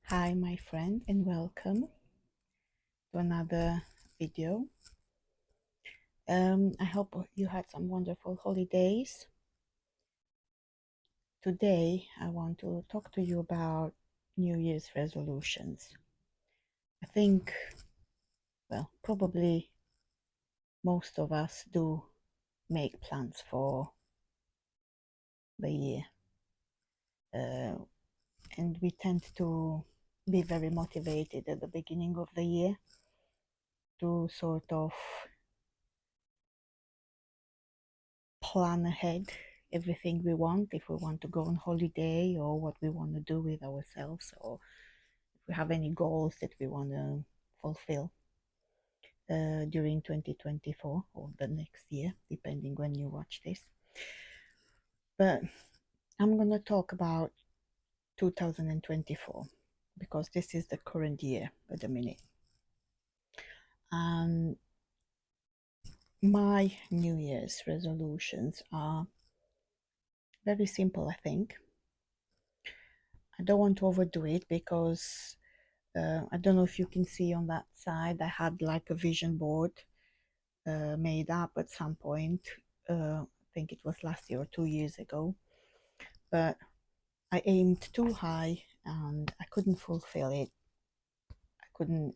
Hi my friend, and welcome to another video. I hope you had some wonderful holidays. Today I want to talk to you about New Year's resolutions. I think, well, probably most of us do make plans for the year, uh, and we tend to be very motivated at the beginning of the year to sort of plan ahead everything we want, if we want to go on holiday or what we want to do with ourselves, or if we have any goals that we want to fulfill during 2024 or the next year, depending when you watch this. But I'm going to talk about 2024 because this is the current year at the minute. And my New Year's resolutions are very simple, I think. I don't want to overdo it because I don't know if you can see on that side, I had like a vision board made up at some point. I think it was last year or 2 years ago. But I aimed too high and I couldn't fulfill it. I couldn't,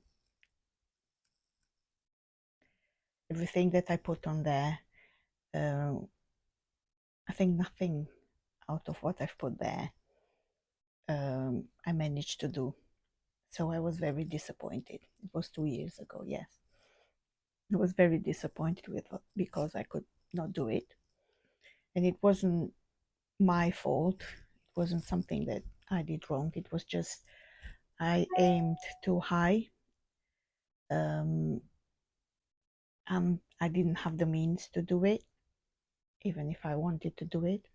everything that I put on there, uh, I think nothing out of what I've put there I managed to do. So I was very disappointed. It was 2 years ago, yes. I was very disappointed with it because I could not do it. And it wasn't my fault. It wasn't something that I did wrong. It was just I aimed too high, um, and I didn't have the means to do it, even if I wanted to do it.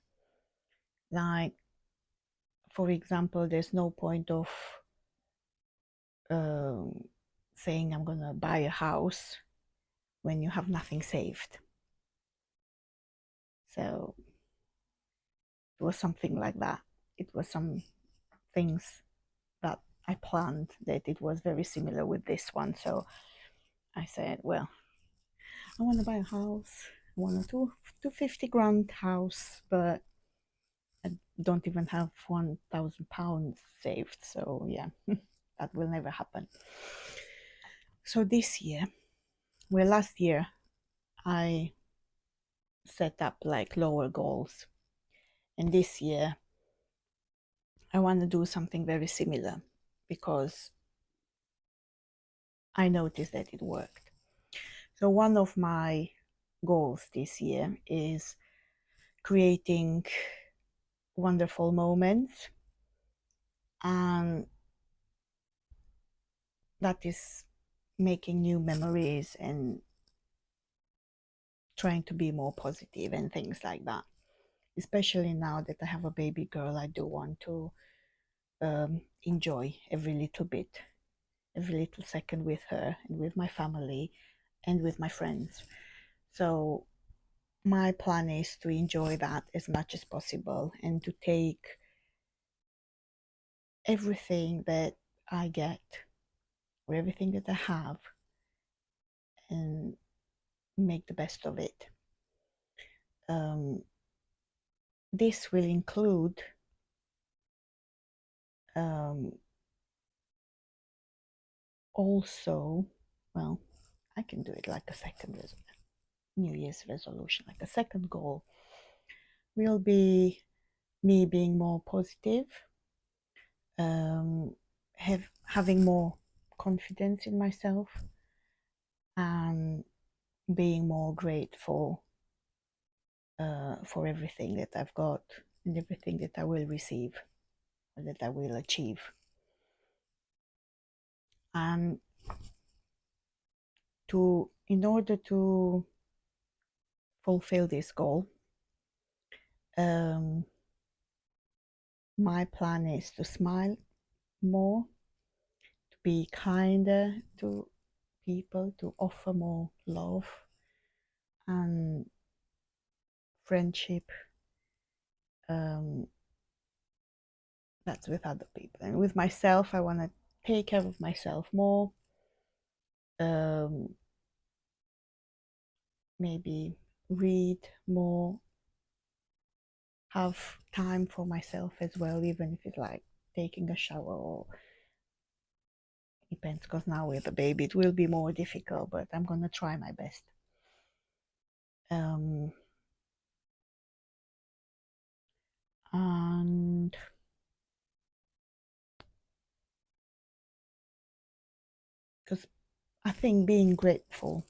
Like, for example, there's no point of um, saying I'm gonna buy a house when you have nothing saved. So it was something like that. It was some things that I planned that it was very similar with this one. So I said, well, I want to buy a house. I want a 250 grand house, but I don't even have £1,000 saved. So yeah, that will never happen. So this year, well, last year I set up like lower goals, and this year I want to do something very similar because I noticed that it worked. So one of my goals this year is creating wonderful moments, and that is making new memories and trying to be more positive and things like that. Especially now that I have a baby girl, I do want to enjoy every little bit, every little second with her and with my family and with my friends. So my plan is to enjoy that as much as possible and to take everything that I get or everything that I have and make the best of it. This will include also, well, I can do it like a second New Year's resolution, like a second goal will be me being more positive, having more confidence in myself, and being more grateful for everything that I've got and everything that I will receive or that I will achieve. And in order to fulfill this goal, my plan is to smile more, to be kinder to people, to offer more love and friendship, That's with other people. And with myself, I want to take care of myself more. Um, Maybe read more, have time for myself as well, even if it's like taking a shower or depends, because now with the baby it will be more difficult, but I'm gonna try my best. Um, and because I think being grateful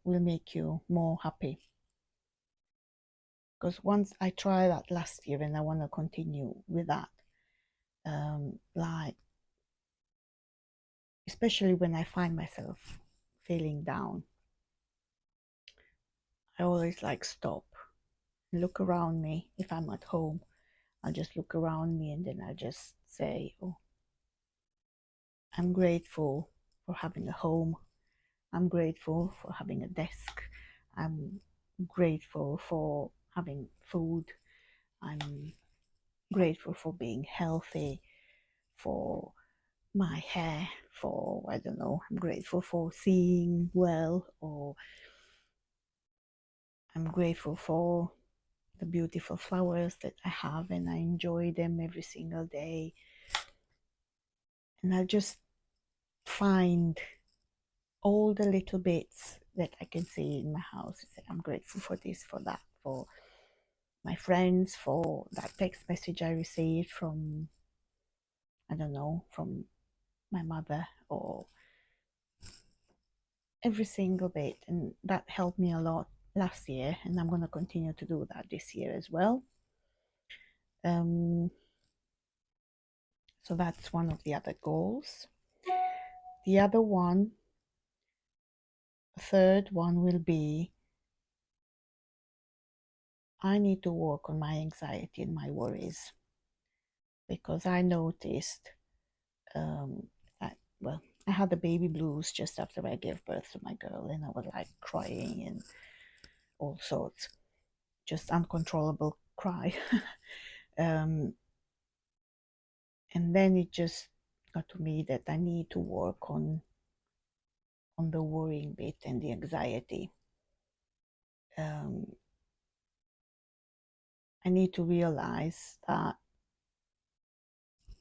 will make you more happy. Because once I tried that last year and I want to continue with that, like especially when I find myself feeling down, I always like stop, look around me. If I'm at home, I'll just look around me and then I just say, oh, I'm grateful for having a home. I'm grateful for having a desk. I'm grateful for having food. I'm grateful for being healthy, for my hair, for, I don't know, I'm grateful for seeing well, or I'm grateful for the beautiful flowers that I have and I enjoy them every single day. And I just find all the little bits that I can see in my house. I'm grateful for this, for that, for my friends, for that text message I received from, I don't know, from my mother, or every single bit. And that helped me a lot last year, and I'm going to continue to do that this year as well. Um, so that's one of the other goals. The other one, third one will be I need to work on my anxiety and my worries, because I noticed that, well, I had the baby blues just after I gave birth to my girl, and I was like crying and all sorts, just uncontrollable cry. um, and then it just got to me that I need to work on the worrying bit and the anxiety. I need to realize that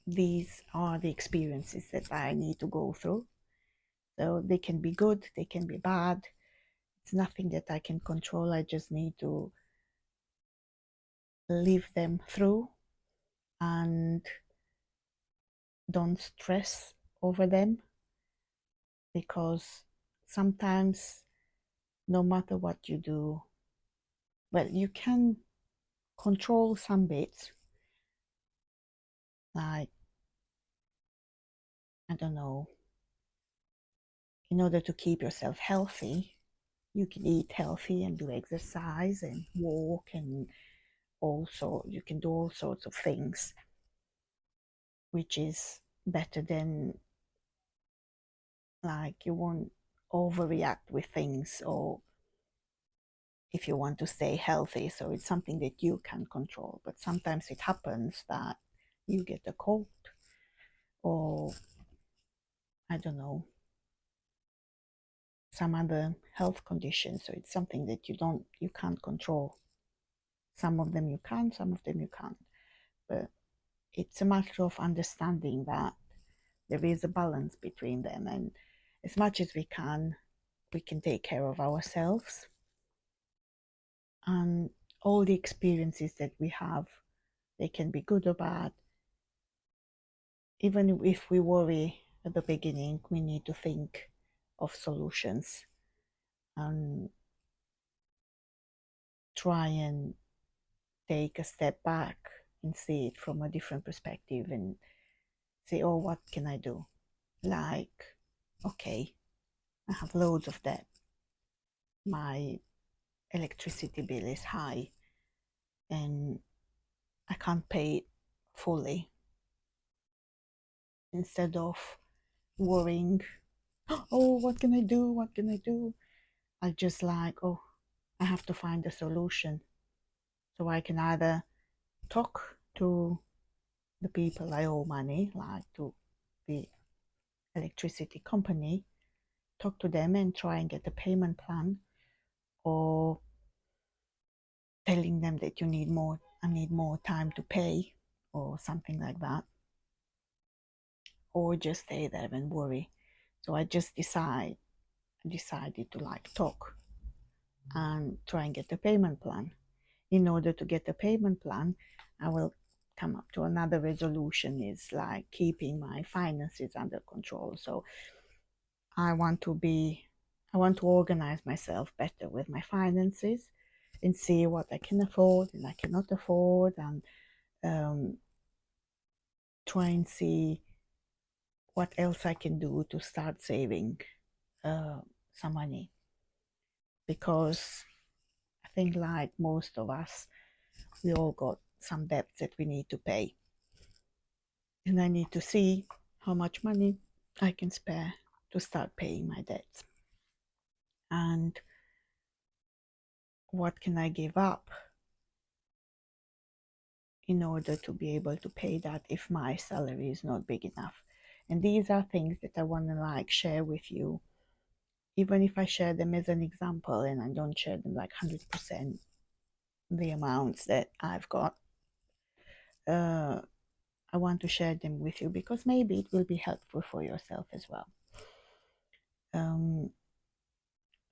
these are the experiences that I need to go through. So they can be good, they can be bad. It's nothing that I can control. I just need to live them through and don't stress over them, because sometimes, no matter what you do, well, you can control some bits, like, I don't know, in order to keep yourself healthy, you can eat healthy and do exercise and walk, and also you can do all sorts of things, which is better than, like, you won't overreact with things, or if you want to stay healthy. So it's something that you can control. But sometimes it happens that you get a cold, or I don't know, some other health condition. So it's something that you can't control. Some of them you can, some of them you can't. But it's a matter of understanding that there is a balance between them, and as much as we can take care of ourselves. And all the experiences that we have, they can be good or bad. Even if we worry at the beginning, we need to think of solutions and try and take a step back and see it from a different perspective and say, oh, what can I do? Like, okay, I have loads of debt. My electricity bill is high and I can't pay it fully. Instead of worrying, oh, what can I do? What can I do? I just like, oh, I have to find a solution. So I can either talk to the people I owe money, like to the electricity company, talk to them and try and get a payment plan, or telling them that I need more time to pay, or something like that, or just stay there and worry. So I just decided to like talk and try and get a payment plan. In order to get a payment plan, I will come up to another resolution, is like keeping my finances under control. So I want to be, I want to organize myself better with my finances and see what I can afford and I cannot afford, and um, try and see what else I can do to start saving some money. Because I think, like most of us, we all got some debts that we need to pay. And I need to see how much money I can spare to start paying my debts. And what can I give up in order to be able to pay that if my salary is not big enough. And these are things that I want to like share with you, even if I share them as an example and I don't share them like 100% the amounts that I've got. I want to share them with you because maybe it will be helpful for yourself as well.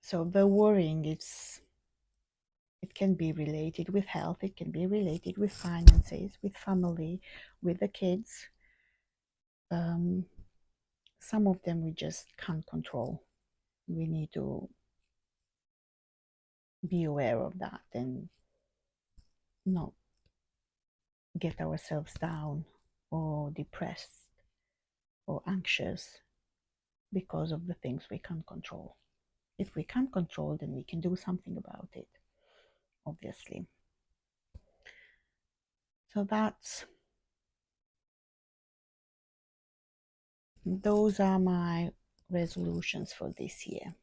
So the worrying, it can be related with health, it can be related with finances, with family, with the kids. Some of them we just can't control. We need to be aware of that and not get ourselves down or depressed or anxious because of the things we can't control. If we can't control, then we can do something about it, obviously. So those are my resolutions for this year.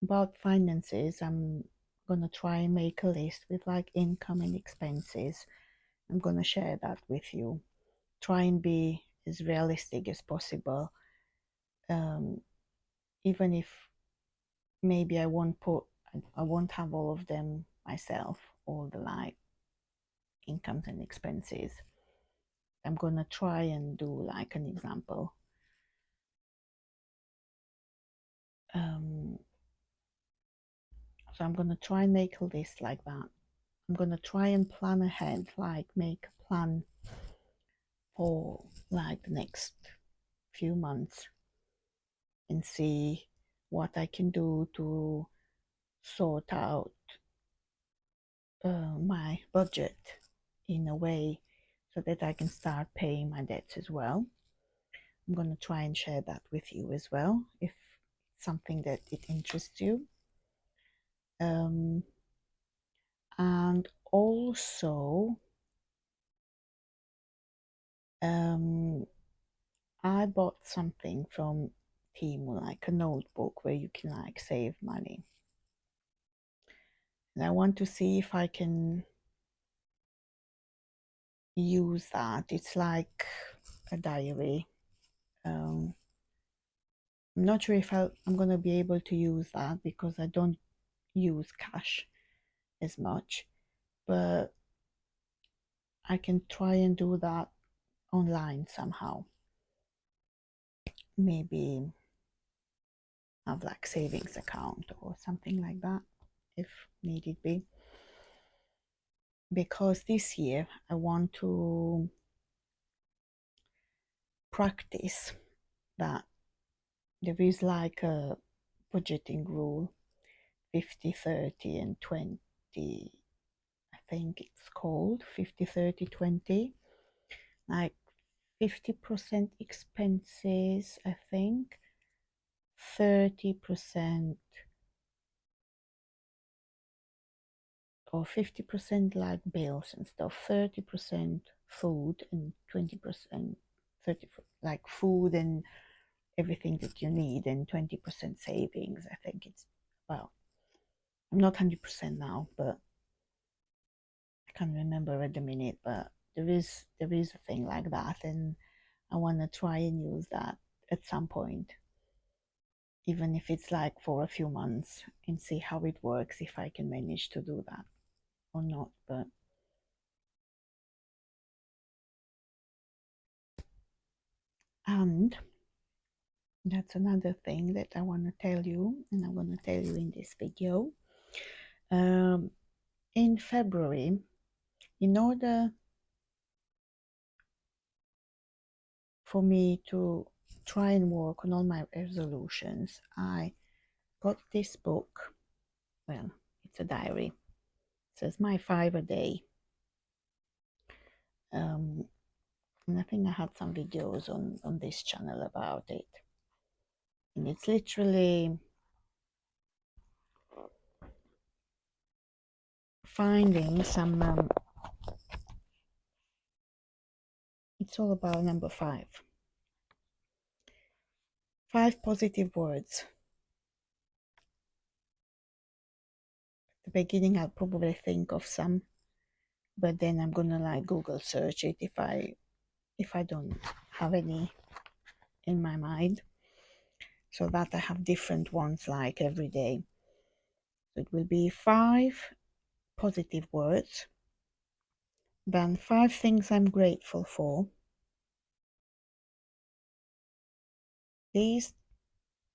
About finances, I'm gonna try and make a list with like income and expenses. I'm gonna share that with you. Try and be as realistic as possible. Even if maybe I won't have all of them myself, all the like incomes and expenses. I'm gonna try and do like an example. So I'm gonna try and make a list like that. I'm gonna try and plan ahead, like make a plan for like the next few months and see what I can do to sort out my budget in a way so that I can start paying my debts as well. I'm going to try and share that with you as well if it's something that it interests you. And also, I bought something from Temu, like a notebook where you can like save money. And I want to see if I can use that. It's like a diary. I'm not sure if I'm going to be able to use that because I don't use cash as much, but I can try and do that online somehow. Maybe have like savings account or something like that if needed be. Because this year I want to practice that there is like a budgeting rule, 50, 30 and 20. I think it's called 50, 30, 20. Like 50% expenses, I think, 30% or 50% like bills and stuff, 30% food and 20%, 30 like food and everything that you need, and 20% savings. I think it's, well, I'm not 100% now, but I can't remember at the minute, but there is a thing like that, and I want to try and use that at some point, even if it's like for a few months, and see how it works, if I can manage to do that or not. But and that's another thing that I want to tell you, and I'm going to tell you in this video. In February, in order for me to try and work on all my resolutions, I got this book. Well, it's a diary. It says my 5 a day. And I think I had some videos on this channel about it. And it's literally finding some, it's all about number 5. 5 positive words. At the beginning, I'll probably think of some, but then I'm gonna like Google search it if I don't have any in my mind, so that I have different ones like every day. So it will be 5 positive words, then 5 things I'm grateful for. These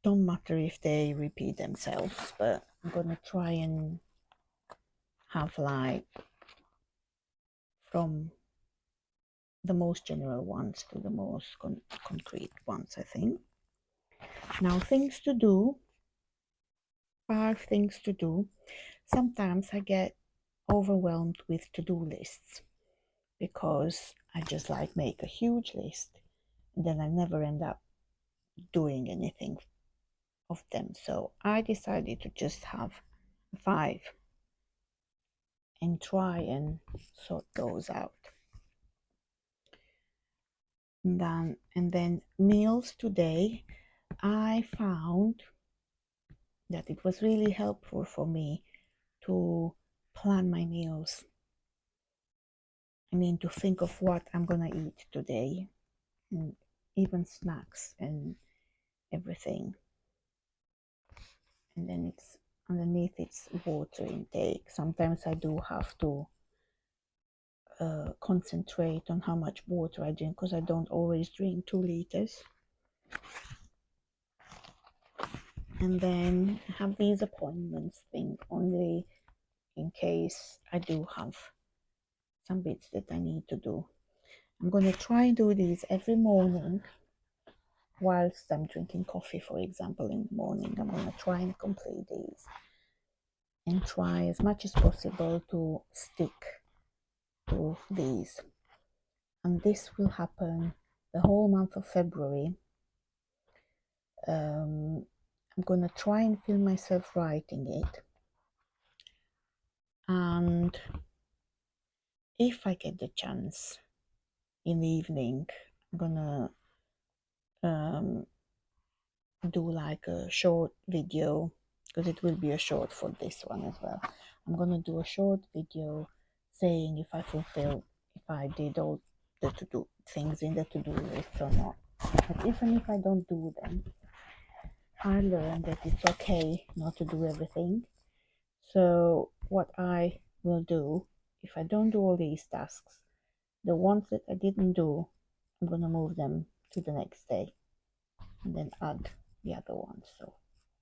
don't matter if they repeat themselves, but I'm gonna try and have like from the most general ones to the most concrete ones, I think. Now, things to do. 5 things to do. Sometimes I get overwhelmed with to-do lists because I just like make a huge list and then I never end up doing anything of them. So I decided to just have 5 and try and sort those out. And then meals today, I found that it was really helpful for me to plan my meals. I mean, to think of what I'm gonna eat today, and even snacks and everything. And then it's underneath, it's water intake. Sometimes I do have to concentrate on how much water I drink, because I don't always drink 2 liters. And then I have these appointments thing only in case I do have some bits that I need to do. I'm going to try and do these every morning whilst I'm drinking coffee, for example, in the morning. I'm going to try and complete these and try as much as possible to stick to these. And this will happen the whole month of February. I'm going to try and film myself writing it. And if I get the chance in the evening, I'm going to do like a short video, because it will be a short for this one as well. I'm going to do a short video saying if I did all the to-do things in the to-do list or not. But even if I don't do them, I learned that it's okay not to do everything. So what I will do, if I don't do all these tasks, the ones that I didn't do, I'm going to move them to the next day and then add the other ones. So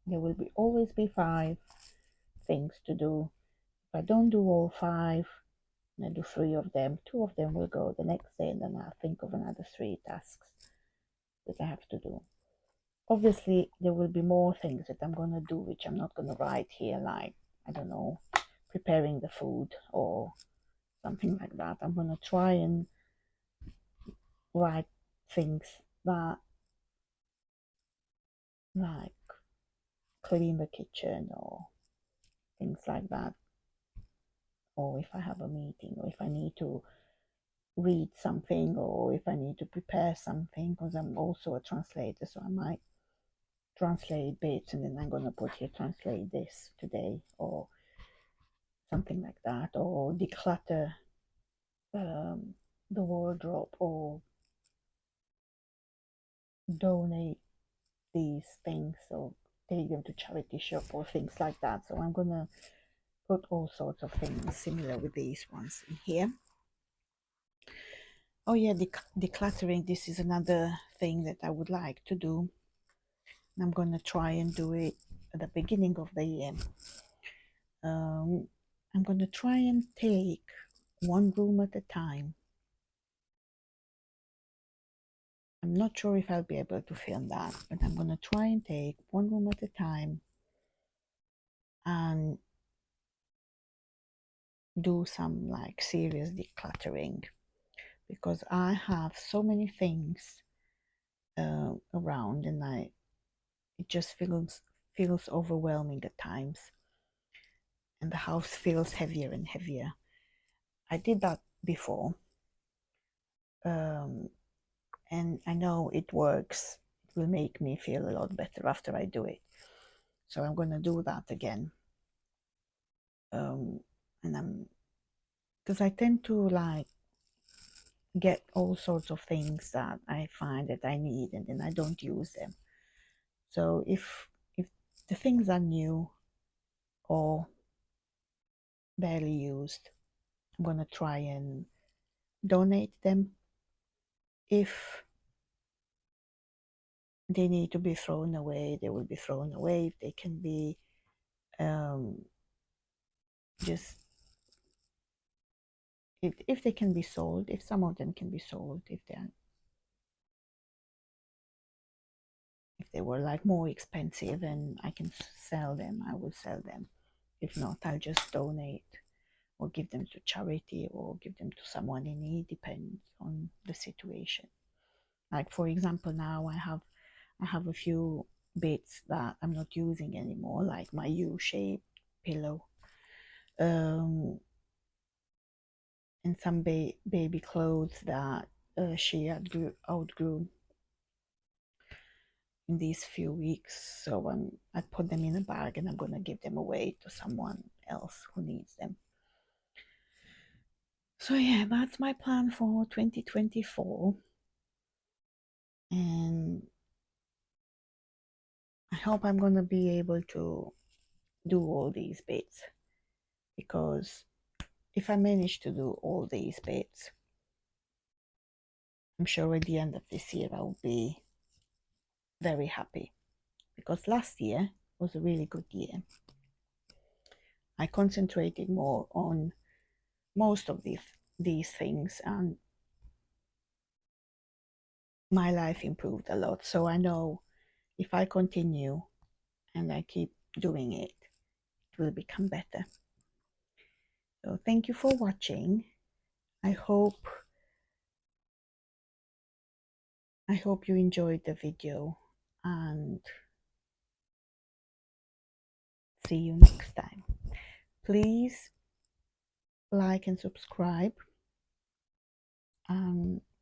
there will always be 5 things to do. If I don't do all 5, and I do 3 of them, 2 of them will go the next day, and then I'll think of another 3 tasks that I have to do. Obviously, there will be more things that I'm going to do, which I'm not going to write here, like, I don't know, preparing the food or something like that. I'm going to try and write things that, like, clean the kitchen or things like that. Or if I have a meeting, or if I need to read something, or if I need to prepare something, because I'm also a translator, so I might translate bits and then I'm going to put here translate this today or something like that, or declutter the wardrobe or donate these things or take them to charity shop or things like that. So I'm gonna put all sorts of things similar with these ones in here. Oh yeah, decluttering, this is another thing that I would like to do. I'm gonna try and do it at the beginning of the year. I'm gonna try and take one room at a time. I'm not sure if I'll be able to film that, but I'm gonna try and take one room at a time and do some like serious decluttering, because I have so many things around, and it just feels overwhelming at times, and the house feels heavier and heavier. I did that before, um, and I know it works. It will make me feel a lot better after I do it. So I'm gonna do that again. And I'm because I tend to like get all sorts of things that I find that I need and then I don't use them. So if the things are new or barely used, I'm gonna try and donate them. If they need to be thrown away, they will be thrown away. If they can be um, just if they can be sold, if some of them can be sold, if they were like more expensive and I can sell them, I will sell them. If not, I'll just donate or give them to charity or give them to someone in need, depends on the situation. Like for example, now I have a few bits that I'm not using anymore, like my U-shaped pillow, um, and some baby clothes that she outgrew in these few weeks. So I put them in a bag and I'm gonna give them away to someone else who needs them. So yeah, that's my plan for 2024. And I hope I'm gonna be able to do all these bits, because if I manage to do all these bits, I'm sure at the end of this year I'll be very happy, because last year was a really good year. I concentrated more on most of these things and my life improved a lot. So I know if I continue and I keep doing it, it will become better. So thank you for watching. I hope you enjoyed the video, and see you next time. Please like and subscribe.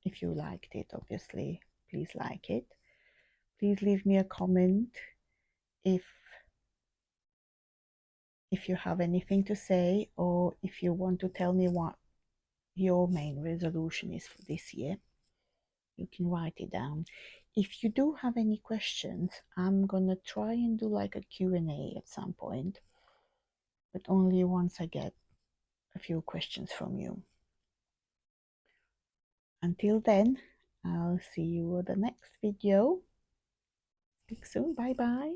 If you liked it, obviously, please like it. Please leave me a comment if you have anything to say, or if you want to tell me what your main resolution is for this year. You can write it down. If you do have any questions, I'm gonna try and do like a Q&A at some point, but only once I get a few questions from you. Until then, I'll see you at the next video. Speak soon. Bye bye.